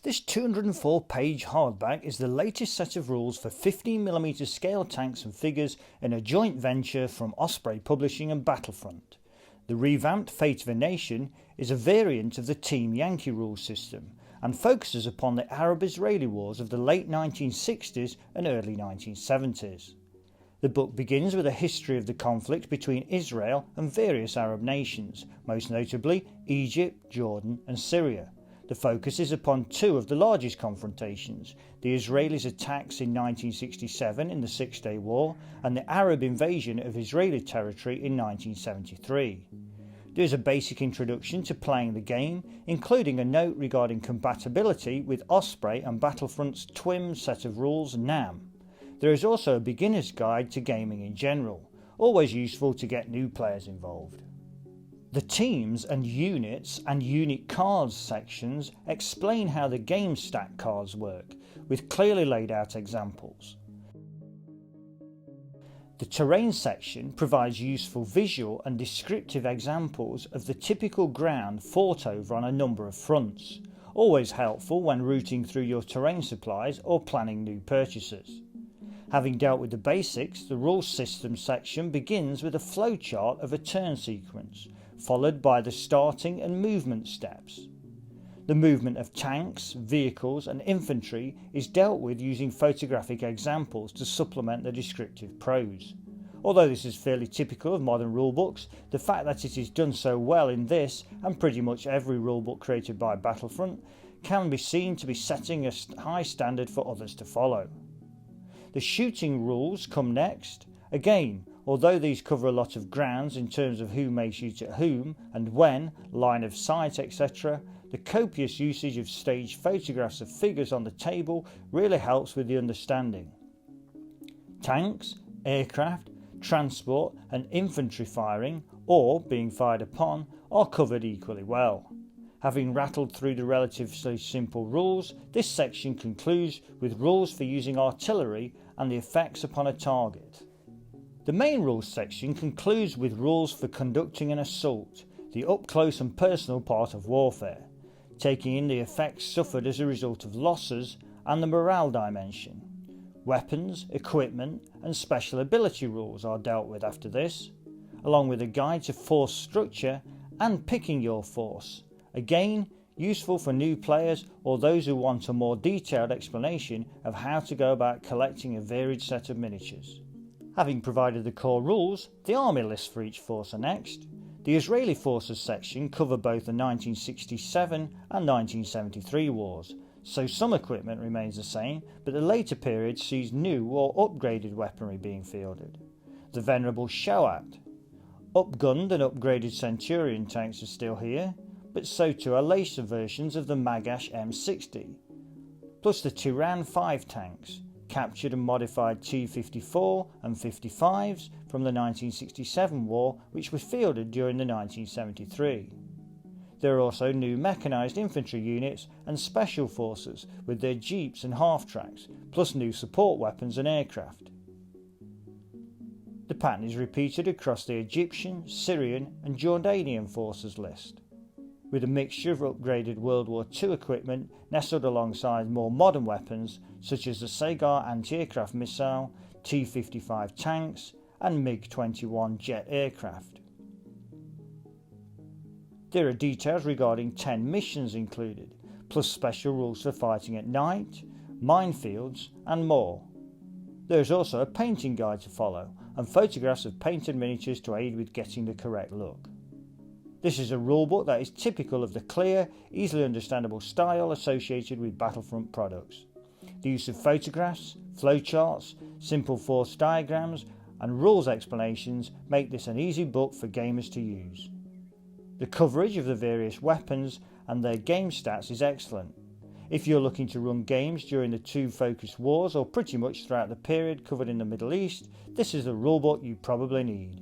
This 204-page hardback is the latest set of rules for 15mm scale tanks and figures in a joint venture from Osprey Publishing and Battlefront. The revamped Fate of a Nation is a variant of the Team Yankee rule system and focuses upon the Arab-Israeli wars of the late 1960s and early 1970s. The book begins with a history of the conflict between Israel and various Arab nations, most notably Egypt, Jordan and Syria. The focus is upon two of the largest confrontations, the Israelis' attacks in 1967 in the Six-Day War and the Arab invasion of Israeli territory in 1973. There is a basic introduction to playing the game, including a note regarding compatibility with Osprey and Battlefront's twin set of rules NAM. There is also a beginner's guide to gaming in general, always useful to get new players involved. The teams and units and unit cards sections explain how the game stack cards work, with clearly laid out examples. The terrain section provides useful visual and descriptive examples of the typical ground fought over on a number of fronts, always helpful when routing through your terrain supplies or planning new purchases. Having dealt with the basics, the rules system section begins with a flowchart of a turn sequence, followed by the starting and movement steps. The movement of tanks, vehicles and infantry is dealt with using photographic examples to supplement the descriptive prose. Although this is fairly typical of modern rulebooks, the fact that it is done so well in this and pretty much every rulebook created by Battlefront can be seen to be setting a high standard for others to follow. The shooting rules come next. Again, although these cover a lot of grounds in terms of who may shoot at whom and when, line of sight, etc., the copious usage of staged photographs of figures on the table really helps with the understanding. Tanks, aircraft, transport and infantry firing, or being fired upon, are covered equally well. Having rattled through the relatively simple rules, this section concludes with rules for using artillery and the effects upon a target. The main rules section concludes with rules for conducting an assault, the up-close and personal part of warfare, taking in the effects suffered as a result of losses and the morale dimension. Weapons, equipment and special ability rules are dealt with after this, along with a guide to force structure and picking your force. Again, useful for new players or those who want a more detailed explanation of how to go about collecting a varied set of miniatures. Having provided the core rules, the army lists for each force are next. The Israeli forces section cover both the 1967 and 1973 wars, so some equipment remains the same, but the later period sees new or upgraded weaponry being fielded. The venerable Shoat. Upgunned and upgraded Centurion tanks are still here, but so too are later versions of the Magash M60, plus the Tiran 5 tanks, captured and modified T-54 and 55s from the 1967 war, which were fielded during the 1973. There are also new mechanised infantry units and special forces with their jeeps and half-tracks, plus new support weapons and aircraft. The pattern is repeated across the Egyptian, Syrian and Jordanian forces list, with a mixture of upgraded World War II equipment nestled alongside more modern weapons such as the Sagar anti-aircraft missile, T-55 tanks and MiG-21 jet aircraft. There are details regarding 10 missions included, plus special rules for fighting at night, minefields and more. There is also a painting guide to follow and photographs of painted miniatures to aid with getting the correct look. This is a rulebook that is typical of the clear, easily understandable style associated with Battlefront products. The use of photographs, flowcharts, simple force diagrams and rules explanations make this an easy book for gamers to use. The coverage of the various weapons and their game stats is excellent. If you're looking to run games during the two focused wars or pretty much throughout the period covered in the Middle East, this is the rulebook you probably need.